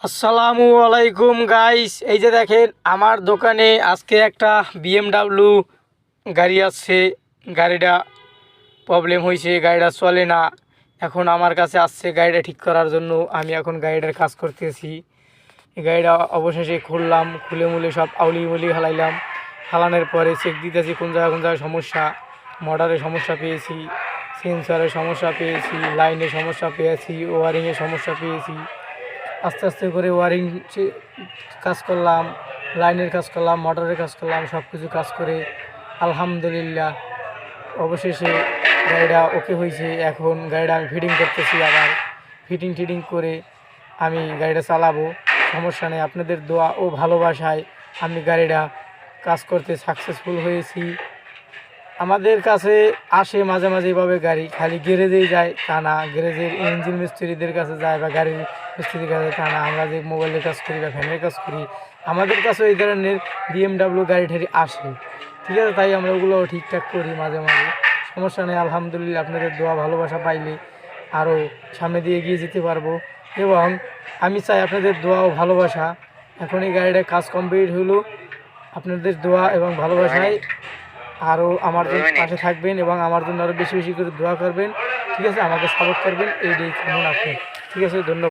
আসসালামু আলাইকুম গাইস, এই যে দেখেন আমার দোকানে আজকে একটা বিএমডাব্লিউ গাড়ি আসছে। গাড়িটা প্রবলেম হয়েছে, গাড়িটা চলে না। এখন আমার কাছে আসছে গাড়িটা ঠিক করার জন্য। আমি এখন গাড়িটার কাজ করতেছি। এই গাড়িটা অবশেষে খুললাম, খুলে মুলে সব আউলি মুলি হালাইলাম। হালানোর পরে চেক দিতেছি কোন জায়গায় সমস্যা। মোটরের সমস্যা পেয়েছি, সেন্সরের সমস্যা পেয়েছি, লাইনের সমস্যা পেয়েছি, ওয়ারিংয়ের সমস্যা পেয়েছি। আস্তে আস্তে করে ওয়ারিং কাজ করলাম, লাইনের কাজ করলাম, মোটরের কাজ করলাম, সব কিছু কাজ করে আলহামদুলিল্লাহ অবশেষে গাড়িটা ওকে হয়েছে। এখন গাড়িটা আমি ফিটিং করতেছি, আবার ফিটিং করে আমি গাড়িটা চালাবো। সমস্যা নেই, আপনাদের দোয়া ও ভালোবাসায় আমি গাড়িটা কাজ করতে সাকসেসফুল হয়েছি। আমাদের কাছে আসে মাঝে মাঝে এভাবে গাড়ি, খালি গ্যারেজেই যায় তা না, গ্যারেজের ইঞ্জিন মিস্ত্রিদের কাছে যায় বা গাড়ির মিস্ত্রির কাছে তা না। আমরা যে মোবাইলের কাজ করি বা ফ্যানের কাজ করি, আমাদের কাছে এই ধরনের বিএমডাব্লিউ গাড়ি ঠাড়ি আসে, ঠিক আছে। তাই আমরা ওগুলো ঠিকঠাক করি মাঝে মাঝে। সমস্যা নেই, আলহামদুলিল্লাহ আপনাদের দোয়া ভালোবাসা পাইলে আরও সামনে দিয়ে এগিয়ে যেতে পারবো। এবং আমি চাই আপনাদের দোয়া ও ভালোবাসা। এখন এই গাড়িটার কাজ কমপ্লিট হলো, আপনাদের দোয়া এবং ভালোবাসায় আরও আমার জন্য পাশে থাকবেন এবং আমার জন্য আরও বেশি বেশি করে দোয়া করবেন, ঠিক আছে। আমাকে সাপোর্ট করবেন, এইটাই কেমন আপনি, ঠিক আছে। ধন্যবাদ।